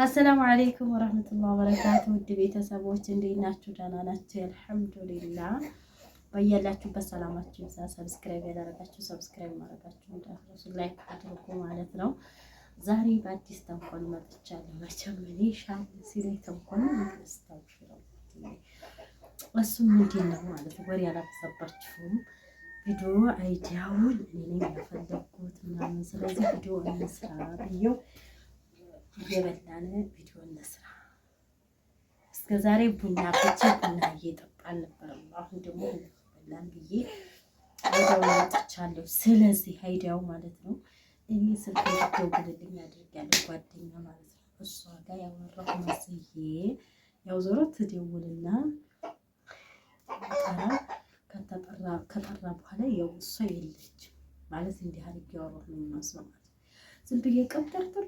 አሰላሙ አለይኩም ወራህመቱላሂ ወበረካቱ። ውድ ቤተሰቦች እንዴት ናችሁ? ደህና ናችሁ? አልሐምዱሊላህ። በያላችሁበት ሰላማችሁ ይብዛ። ሰብስክራይብ ያደረጋችሁ ሰብስክራይብ ማድረጋችሁ እንዳትረሱ፣ ላይክ አድርጉ ማለት ነው። ዛሬ በአዲስ ተንኮል መጥቻለሁ። መቼም እኔ ሻል ሲለኝ ተንኮል ነው። እሱ ምንድን ነው ማለት ወሬ አላበዛባችሁም። ቪዲዮ አይዲያውን እኔ ያፈለኩት ምናምን፣ ስለዚህ ቪዲዮ እንስራ ብዬው እየበላን ቪዲዮ እንስራ። እስከ ዛሬ ቡና ፍቼ ቡና እየጠጣን ነበር። አሁን ደግሞ በላን ብዬ አይዲያውን አውጥቻለሁ። ስለዚህ አይዲያው ማለት ነው እኔ ስልክ ደውልልኝ አድርጊያለሁ፣ ጓደኛ ማለት ነው። እሷ ጋር ያወራሁ መስዬ ያው ዞሮ ትደውልና ከጠራ በኋላ ያው እሷ የለችም ማለት እንዲህ አድርጌ ያወራሁ ነው የሚመስለው ማለት ዝም ብዬ ቀብጠርጥር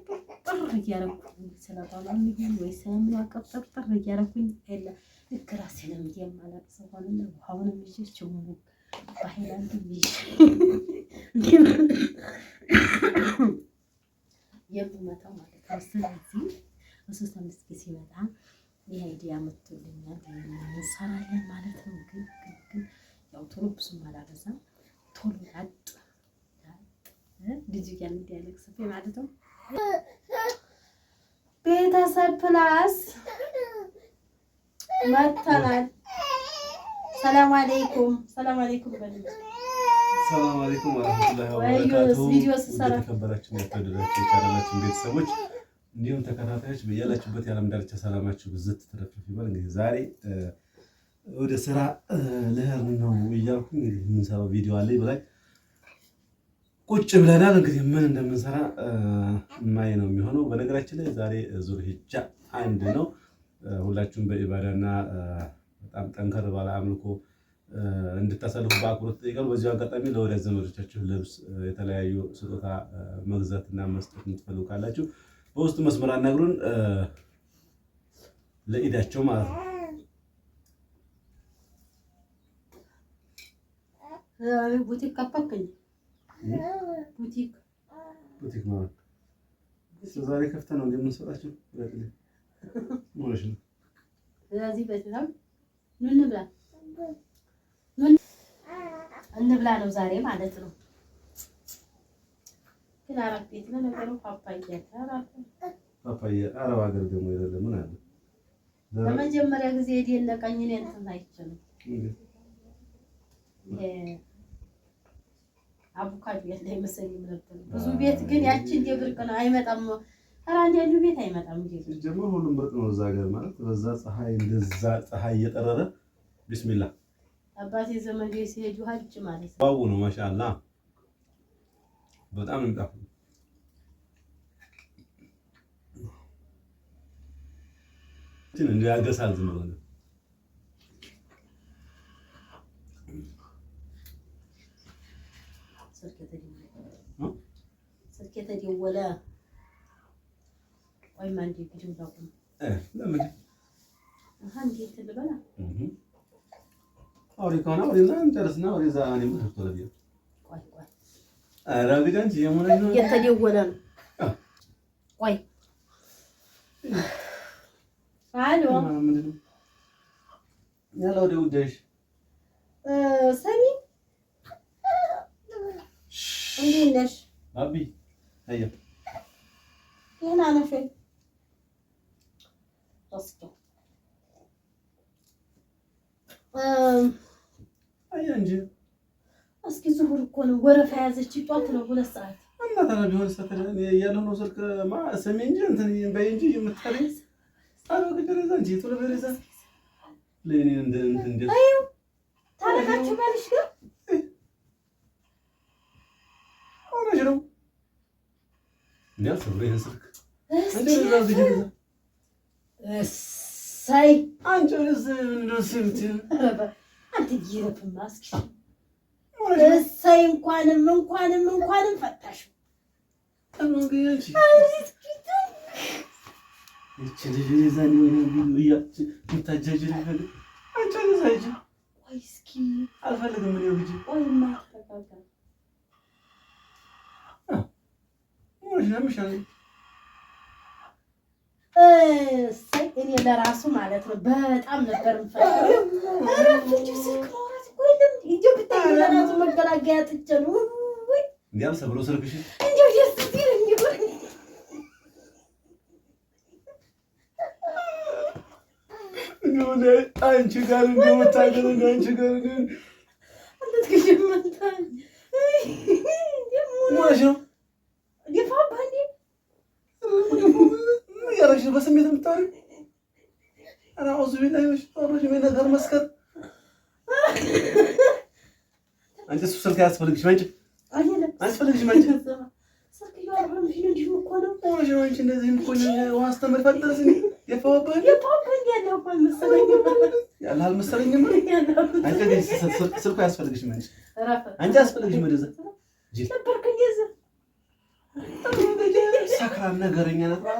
እያደረኩኝ ስለባሏም ይሁን ወይ ስለምን ቀብጠርጥር እያደረኩኝ የለ ልክ ራሴንም የማላቅ ሰው ሆነና ውሃውንም ይዤ ችሙ በሀይላንድ ይዤ የምመጣው ማለት ነው። ስለዚህ እሱ ተመስገ ሲመጣ ይህ አይዲያ መጥቶልኛል እንሰራለን ማለት ነው። ግን ያው ቶሎ ብዙም አላበዛም፣ ቶሎ ላጥ ልጅ እያለ እንዲያለቅስብኝ ማለት ነው። ቤተሰብ ፕላስ መተናል። ሰላም አለይኩም ሰላም አለይኩም በልጅ ሰላም አለይኩም ወራህመቱላሂ ወበረካቱ። ቪዲዮ ሲሰራ ተከበራችሁ የተወደዳችሁ የቻናላችን ቤተሰቦች እንዲሁም ተከታታዮች በያላችሁበት የዓለም ዳርቻ ሰላማችሁ ብዝት ተረፍርፍ ይበል። እንግዲህ ዛሬ ወደ ስራ ልሄድ ነው እያልኩ እንግዲህ የምንሰራው ቪዲዮ አለ ብላይ ቁጭ ብለናል። እንግዲህ ምን እንደምንሰራ ማይ ነው የሚሆነው። በነገራችን ላይ ዛሬ ዙልሂጃ 1 ነው። ሁላችሁም በኢባዳና በጣም ጠንከር ባለ አምልኮ እንድታሳልፉ በአክብሮት ጠይቃለሁ። በዚሁ አጋጣሚ ለወዳጅ ዘመዶቻችሁ ልብስ፣ የተለያዩ ስጦታ መግዛትና መስጠት የምትፈልጉ ካላችሁ በውስጥ መስመር አናግሩን፣ ለኢዳቸው ማለት ነው። ቡቲክ ከፈትኩኝ። ቡቲክ ማለት ዛሬ ከፍተህ ነው እንደምንሰጣችሁ ማለት ነው። ስለዚህ በጣም ምን እንብላ ነው ዛሬ ማለት ነው። ግን አረብ ቤት ነው ነገሩ። ፓፓያ አረብ ሀገር ደግሞ የሌለ ምን አለ? ለመጀመሪያ ጊዜ የደነቀኝ እኔ እንትን አይቻልም። አቮካዶ ያለ አይመስለኝም ነበር። ብዙ ቤት ግን ያቺ እንደ ብርቅ ነው አይመጣም። አራን ያሉ ቤት አይመጣም እንዴ? ጀመር ሁሉም ብርቅ ነው እዛ ሀገር ማለት በዛ ፀሐይ እንደዛ ፀሐይ እየጠረረ ቢስሚላህ አባቴ ዘመዴ ሲሄዱ ሀጅ ማለት ነው። ዋው ነው ማሻአላ በጣም እንጣፍ እንዴ ያገሳል ዝም ብሎ ነው። ስልክ የተደወለ ወይ ማንዲ ቪዲዮ ዳቁም ለምን እንዴት ልበላ አውሪካና ወሪዛ እንጨርስና ወሪዛ እኔ ምን ተወለደ ቆይ አራቢዳን የሞነ ነው የተደወለ ነው። ቆይ አሎ ያለው ደውደሽ ሰሚ እንዴት ነሽ አቢ? አያ ደህና ነሽ ወይ? አያ እንጂ እስኪ ዙሁር እኮ ነው ወረፋ ያዘች ጧት ነው 2 ሰዓት እና ታዲያ ቢሆን ሰተነ ያለው ነው ስልክ ማ ሰሚ እንጂ እንትን በይ እንጂ የምትጠሪኝ አሎ ከጀረዛ እንጂ ቶሎ በረዛ ለኔ እንደ አዩ ታረጋችሁ ባልሽ ጋር አረጅ ነው እንዴት ሰብሬን ስልክ ሳይ አንቺስ ምን ነው ስልት አንተ ይረፍማ እስኪ ሳይ እንኳንም ፈታሽ አንገሽ እቺ ልጅ ዘን ነው ይያች ተታጀጅ ነገር አንቺ ለዛጅ ወይ እስኪ አልፈልግም ምን ይወጅ ወይማ ተፈቃቃ ወሽ ለምሻል እኔ ለራሱ ማለት ነው በጣም ነበር የምፈልገው። ኧረ ልጁ ስልክ ማውራት እኮ የለም እንዲሁ ብታይ ለራሱ መገላገያ ጥቼ ነው እንዲያም ሰብሮ ስልክሽ እንዲሁ ደስ ሲል እንዲሁ አንቺ ጋር እንደምታገል አንቺ ጋር አንተ ትገመታል ማሽ ነው የፋባንዲ ያረሽ በስሜት የምታወሪ انا اعوذ بالله من الشيطان الرجيم ነገር መስከር አንቺ ስልክ ያስፈልግሽ ማንቺ አይደለም አስፈልግሽ ማንቺ ስልክ ያወራም ፊልም እንዲሁ እኮ ነው ማሽ ነው አንቺ እንደዚህ እኮ ነው ዋስተምር ፈጥረስ እንዴ የፋባንዲ ያለው እኮ መሰለኝ ያላል መሰለኝም አንቺ ስልኩ ያስፈልግሽ ማንቺ አንቺ ያስፈልግሽ መደዛ ጂል ነበርክ እንደዛ ሰካራም ነገረኛ ነበር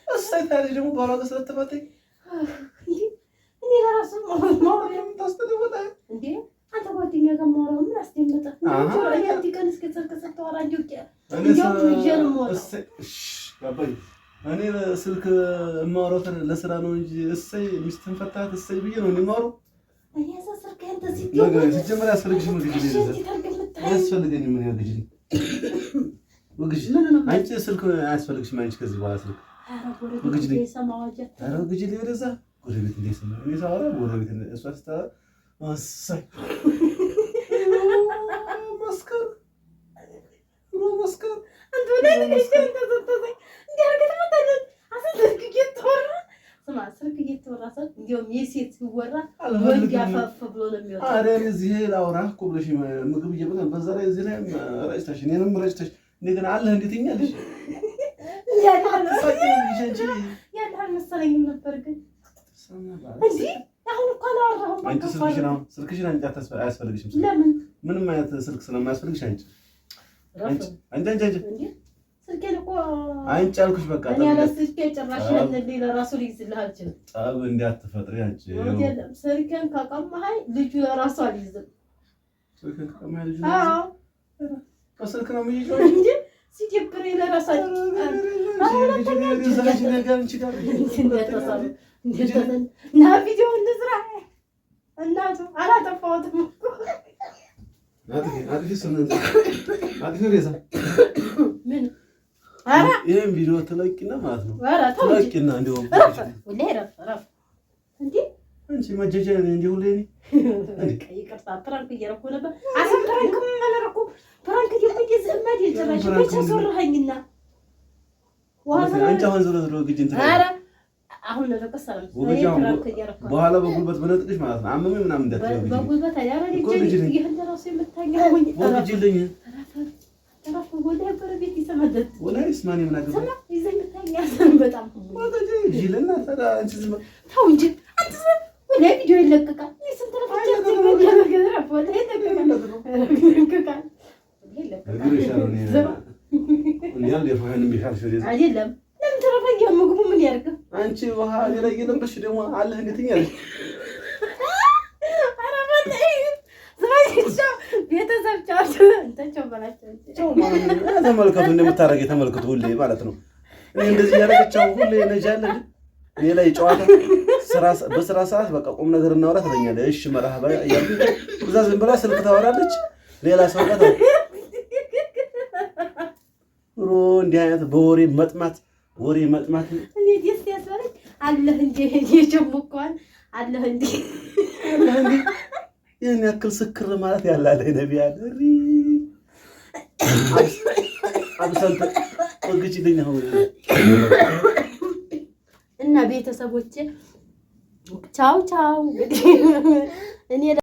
እሰይ ታዲያ ደግሞ ባሏ ጋር ስለተባተኝ እኔ ለራሱ ማውራም ታስተደውላ እንዴ አንተ ጓደኛ ጋር ማውራም ምን አስደምጣ እኔ አንተ ቀን እስከ ሰልከሰት ተዋራ እኔ ስልክ የማወራው ለስራ ነው እንጂ እሰይ ሚስትን ፈታት እሰይ ብዬ ነው የማወራው እኔ ስልክ አንተ ነገር ሲጀመር ያስፈልግሽ ምን ግጅ ያስፈልገኝ ምን ያግጅ ወግጅ አንቺ ስልክ አያስፈልግሽም አንቺ ከዚህ በኋላ ስልክ ወግጅ ልኝ ኧረ ወግጅ ልኝ ወደዛ ጎረቤት እንደሰማ እኔ ሳወራ ጎረቤት እሷ ስታወራ እሰይ መስከር መስከር አንተ ወደ ተዘተዘኝ እንዲያርገት መጣለት አሰልክ እየተወራ ስማ ስልክ እየተወራ ሰው እንዲያውም የሴት ሲወራ ወንድ ያፈፍ ብሎ ነው የሚወጣው አሬ እዚህ ላውራ እኮ ብለሽ ምግብ እየበላን በዛ ላይ እዚህ ላይ ረጭተሽ እኔንም ረጭተሽ እንደገና አለ እንዴት ይኛልሽ ያለ መሰለኝ ነበር ግን እንዴ አሁን እኮ አላወራሁም አንቺ ስልክሽን አንቺ አያስፈልግሽም ለምን ምንም አይነት ስልክ ስለማያስፈልግሽ አንቺ ስልኬን እኮ አንቺ አልኩሽ በቃ እኔ ለስልኬ ጭራሽ ለኔ ለራሱ ሊይዝልህ አልችልም ጠብ እንዳትፈጥሪ አንቺ አይደለም ስልኬን ከቀማኸኝ ልጁ ለራሱ አልይዝም ስልኬን ከቀማኸኝ ልጁ አዎ ስልክ ነው የሚይዘው እንዴ ሲጀብረኝ ለራሱ ና ቪዲዮ እንስራ እናቱ አላጠፋሁትም ምን ኧረ ይሄን ቪዲዮ ትለቂና ማለት ነው ትለቂና እንደውም ረፍ እንዴ አንቺ መጀጃ እንደው ለኔ ይቅርታ ፕራንክ እያደረኩ ነበር አሰምተረክ ማለረኩ ፕራንክ ይፈጅ ዘመድ ይጭራሽ ብቻ ሶርሃኝና አንቺ አሁን ዞሮ ግጅ እንትን ኧረ አሁን ለተቀሰለም ፕራንክ እያደረኩ በኋላ በጉልበት በነጥቅሽ ማለት ነው አመመኝ ምናምን እንዳትለው በጉልበት አይደል እንጂ ይሄን ደራሱ የምታኛው ወግጅልኝ ተራፍ ወደ በረቤት ይሰማለት ወላሂ እስማኒ ምን አገባ ሰማ ይዘኝ የምታኛ በጣም ወገጅ ጅልና ታዳ አንቺ ዝም ተው እንጂ አንተ ወደ ቪዲዮ ይለቀቃል ስንት ረፍቻ ተገረፍ ወደ ይለቀቃል አይደለም ለምን ተረፈኝ ምግቡ ምን ያርግ አንቺ ውሃ ላይ የለምበሽ ደግሞ አለ እንዴትኛለሽ ቤተሰብ ቻው በላቸው ተመልከቱ እንደምታረጊ ተመልከቱ ሁሌ ማለት ነው እኔ እንደዚህ ያረጋቻው ሁሌ ነጃለ እኔ ላይ ጨዋታ በስራ ሰዓት በቃ ቁም ነገር እናወራ ትለኛለህ እሺ መርሐባ ያያችሁ እዛ ዝም ብላ ስልክ ታወራለች ሌላ ሰው ጋር እንዲህ አይነት በወሬ መጥማት እኔ ደስ ያሰረኝ አለህ እንጂ የጀመቀዋል አለህ እንጂ ያን ያክል ስክር ማለት ያላለ ነብያት አብሰንተ ወግጅልኝ ነው እና ቤተሰቦቼ ቻው እኔ